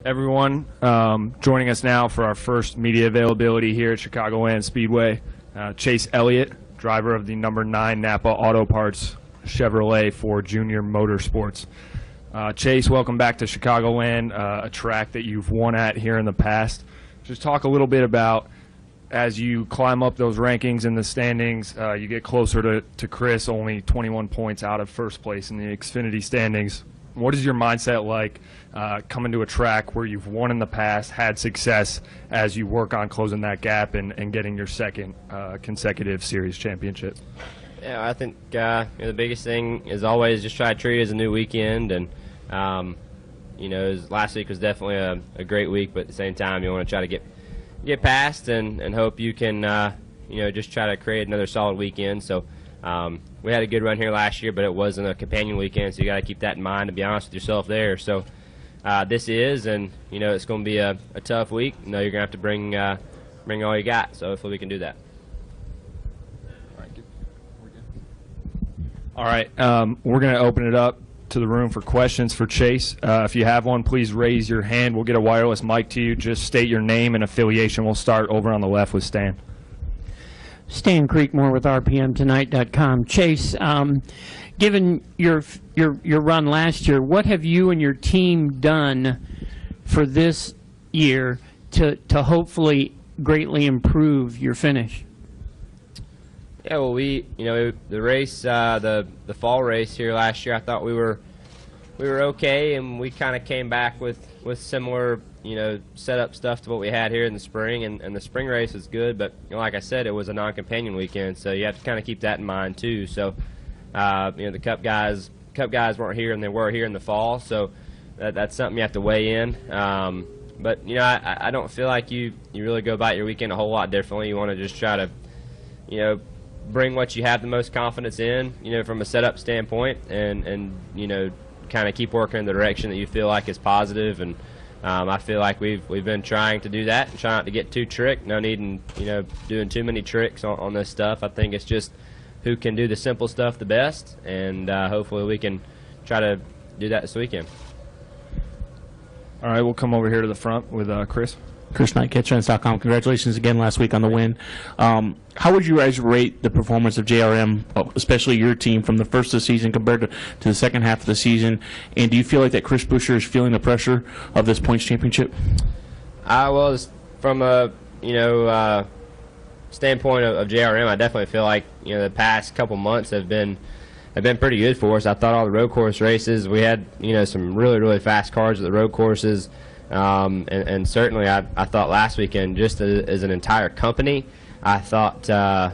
Everyone joining us now for our first media availability here at Chicagoland Speedway. Chase Elliott, driver of the number 9 NAPA Auto Parts Chevrolet for Junior Motorsports. Chase, welcome back to Chicagoland, a track that you've won at here in the past. Just talk a little bit about, as you climb up those rankings in the standings, you get closer to Chris, only 21 points out of first place in the Xfinity standings. What is your mindset like coming to a track where you've won in the past, had success, as you work on closing that gap and getting your second consecutive series championship? Yeah, I think the biggest thing is always just try to treat it as a new weekend. And, last week was definitely a great week, but at the same time you want to try to get past and hope you can, just try to create another solid weekend. So we had a good run here last year, but it wasn't a companion weekend, so you got to keep that in mind, to be honest with yourself there. So this is, and it's going to be a tough week. You're going to have to bring all you got. So hopefully we can do that. All right, we're going to open it up to the room for questions for Chase. If you have one, please raise your hand. We'll get a wireless mic to you. Just state your name and affiliation. We'll start over on the left with Stan. Stan Creekmore with RPMTonight.com. Chase, given your run last year, what have you and your team done for this year to hopefully greatly improve your finish? Yeah, well, the race, the fall race here last year, I thought we were okay, and we kind of came back with similar setup stuff to what we had here in the spring, and the spring race was good, but like I said, it was a non-companion weekend, so you have to kind of keep that in mind too. So the Cup guys weren't here, and they were here in the fall, so that's something you have to weigh in. But I don't feel like you really go about your weekend a whole lot differently. You want to just try to bring what you have the most confidence in, from a setup standpoint, and kind of keep working in the direction that you feel like is positive. And I feel like we've been trying to do that and try not to get too tricked. No need in doing too many tricks on this stuff. I think it's just who can do the simple stuff the best, and hopefully we can try to do that this weekend. All right, we'll come over here to the front with Chris. Chris Knight, CatchFans.com. Congratulations again last week on the win. How would you guys rate the performance of JRM, especially your team, from the first of the season compared to the second half of the season? And do you feel like that Chris Buescher is feeling the pressure of this points championship? Well, from a standpoint of JRM, I definitely feel like the past couple months have been pretty good for us. I thought all the road course races, we had some really fast cars at the road courses. And certainly I thought last weekend, just as an entire company, I thought I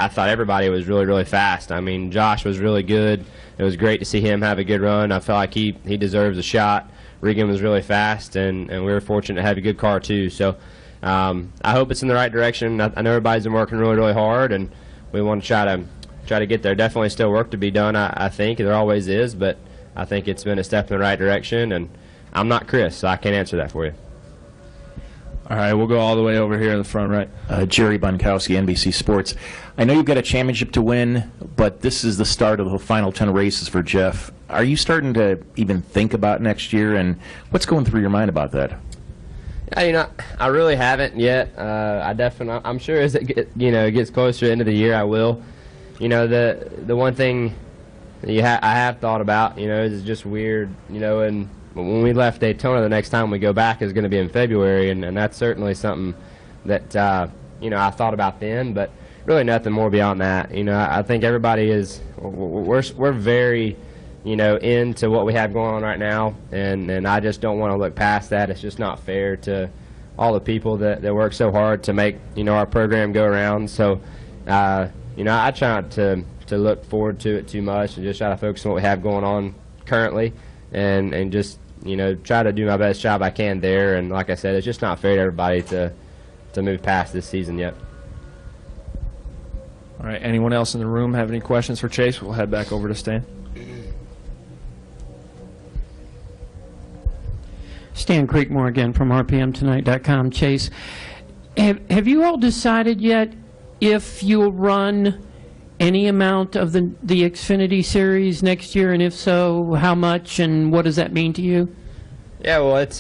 thought everybody was really fast. I mean, Josh was really good. It was great to see him have a good run. I felt like he deserves a shot. Regan was really fast, and we were fortunate to have a good car too. So I hope it's in the right direction. I know everybody's been working really hard, and we want to try to get there. Definitely still work to be done, I think. There always is, but I think it's been a step in the right direction. And I'm not Chris, so I can't answer that for you. All right, we'll go all the way over here in the front right. Jerry Bunkowski, NBC Sports. I know you've got a championship to win, but this is the start of the final 10 races for Jeff. Are you starting to even think about next year, and what's going through your mind about that? I really haven't yet. I'm sure as it gets closer to the end of the year, I will. The one thing that I have thought about, is just weird, and when we left Daytona, the next time we go back is going to be in February, and that's certainly something that I thought about then, but really nothing more beyond that. I think everybody we're very into what we have going on right now, and I just don't want to look past that. It's just not fair to all the people that work so hard to make our program go around. So I try not to look forward to it too much, and just try to focus on what we have going on currently, and just try to do my best job I can there. And like I said, it's just not fair to everybody to move past this season yet. All right, anyone else in the room have any questions for Chase? We'll head back over to Stan. Stan Creekmore again from RPMTonight.com. Chase, have you all decided yet if you'll run any amount of the Xfinity Series next year, and if so, how much, and what does that mean to you? Yeah, well, it's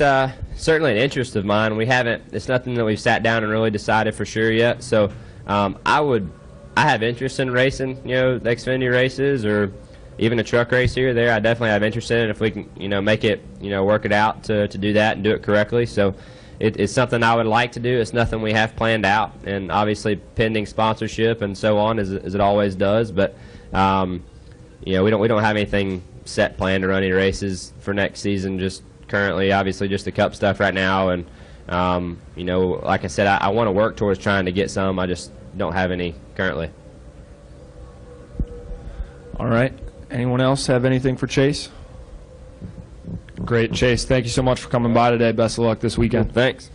certainly an interest of mine. It's nothing that we've sat down and really decided for sure yet. So I have interest in racing, the Xfinity races or even a truck race here or there. I definitely have interest in it if we can, make it, work it out to do that and do it correctly. So it's something I would like to do. It's nothing we have planned out, and obviously pending sponsorship and so on, as it always does. But we don't have anything set planned to run any races for next season. Just currently, obviously, just the Cup stuff right now. And like I said, I want to work towards trying to get some. I just don't have any currently. All right. Anyone else have anything for Chase? Great, Chase. Thank you so much for coming by today. Best of luck this weekend. Thanks.